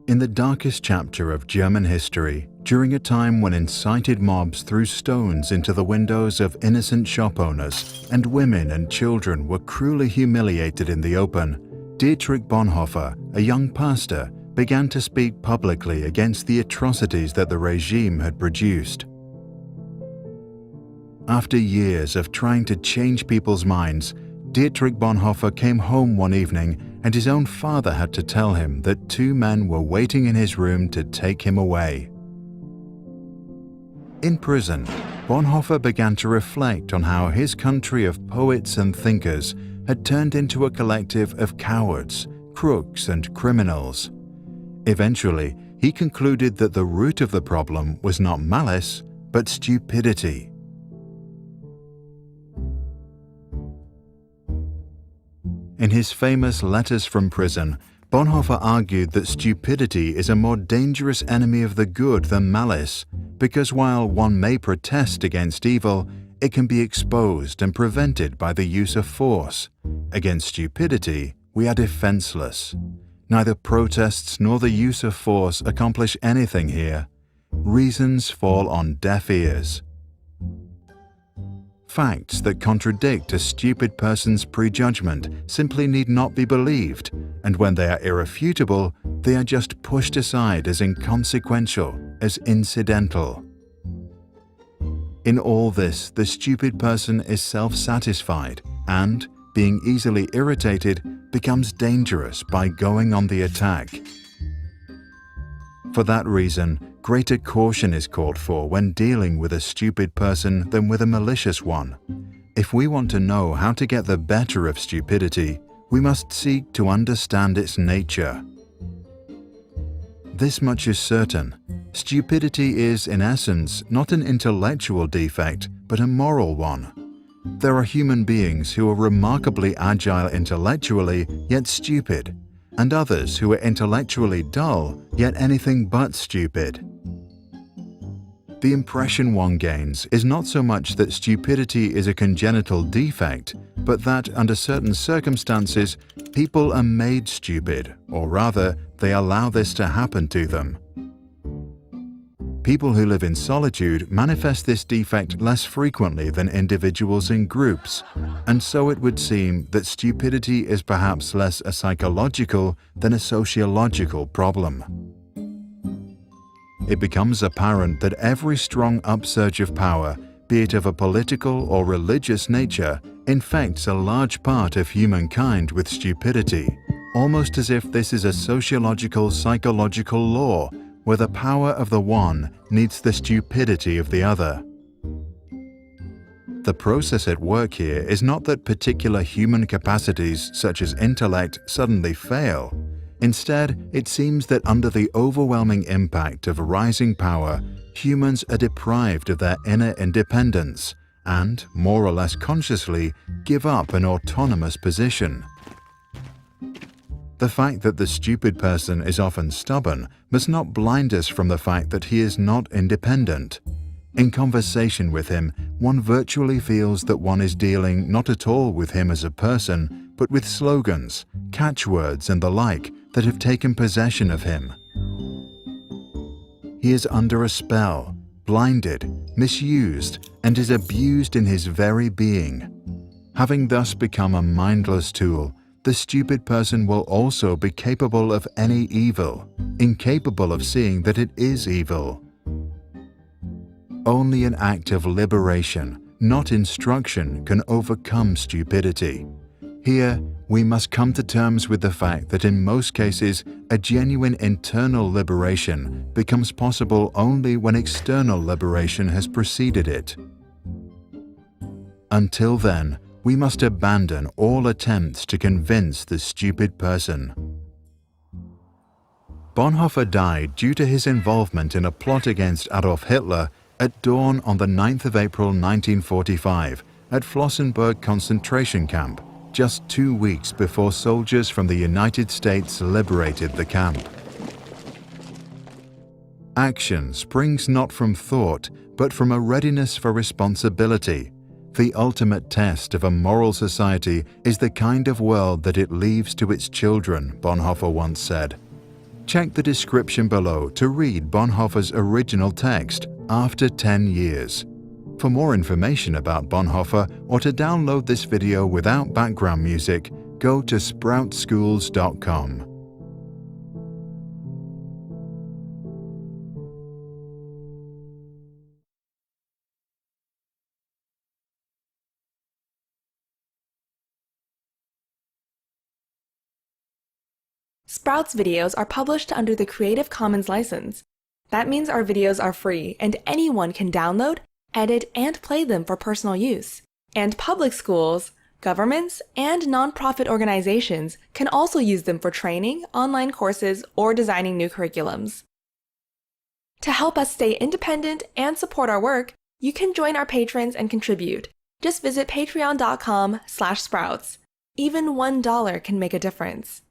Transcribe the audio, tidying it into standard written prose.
In the darkest chapter of German history, during a time when incited mobs threw stones into the windows of innocent shop owners and women and children were cruelly humiliated in the open, Dietrich Bonhoeffer, a young pastor, began to speak publicly against the atrocities that the regime had produced. After years of trying to change people's minds, Dietrich Bonhoeffer came home one evening and his own father had to tell him that two men were waiting in his room to take him away. In prison, Bonhoeffer began to reflect on how his country of poets and thinkers had turned into a collective of cowards, crooks, and criminals. Eventually, he concluded that the root of the problem was not malice, but stupidity. In his famous Letters from Prison, Bonhoeffer argued that stupidity is a more dangerous enemy of the good than malice, because while one may protest against evil, it can be exposed and prevented by the use of force. Against stupidity, we are defenseless. Neither protests nor the use of force accomplish anything here. Reasons fall on deaf ears. Facts that contradict a stupid person's prejudgment simply need not be believed, and when they are irrefutable, they are just pushed aside as inconsequential, as incidental. In all this, the stupid person is self-satisfied and, being easily irritated, becomes dangerous by going on the attack. For that reason, greater caution is called for when dealing with a stupid person than with a malicious one. If we want to know how to get the better of stupidity, we must seek to understand its nature. This much is certain: stupidity is, in essence, not an intellectual defect, but a moral one. There are human beings who are remarkably agile intellectually, yet stupid, and others who are intellectually dull, yet anything but stupid. The impression one gains is not so much that stupidity is a congenital defect, but that under certain circumstances, people are made stupid, or rather, they allow this to happen to them. People who live in solitude manifest this defect less frequently than individuals in groups, and so it would seem that stupidity is perhaps less a psychological than a sociological problem. It becomes apparent that every strong upsurge of power, be it of a political or religious nature, infects a large part of humankind with stupidity, almost as if this is a sociological psychological law where the power of the one needs the stupidity of the other. The process at work here is not that particular human capacities such as intellect suddenly fail. Instead, it seems that under the overwhelming impact of rising power, humans are deprived of their inner independence and, more or less consciously, give up an autonomous position. The fact that the stupid person is often stubborn must not blind us from the fact that he is not independent. In conversation with him, one virtually feels that one is dealing not at all with him as a person, but with slogans, catchwords and the like that have taken possession of him. He is under a spell, blinded, misused, and is abused in his very being. Having thus become a mindless tool, the stupid person will also be capable of any evil, incapable of seeing that it is evil. Only an act of liberation, not instruction, can overcome stupidity. Here, we must come to terms with the fact that in most cases, a genuine internal liberation becomes possible only when external liberation has preceded it. Until then, we must abandon all attempts to convince the stupid person. Bonhoeffer died due to his involvement in a plot against Adolf Hitler at dawn on the 9th of April 1945 at Flossenbürg concentration camp, just 2 weeks before soldiers from the United States liberated the camp. Action springs not from thought, but from a readiness for responsibility. The ultimate test of a moral society is the kind of world that it leaves to its children, Bonhoeffer once said. Check the description below to read Bonhoeffer's original text after 10 years. For more information about Bonhoeffer or to download this video without background music, go to sproutschools.com. Sprouts videos are published under the Creative Commons license. That means our videos are free and anyone can download, edit, and play them for personal use. And public schools, governments, and nonprofit organizations can also use them for training, online courses, or designing new curriculums. To help us stay independent and support our work, you can join our patrons and contribute. Just visit patreon.com/sprouts. Even $1 can make a difference.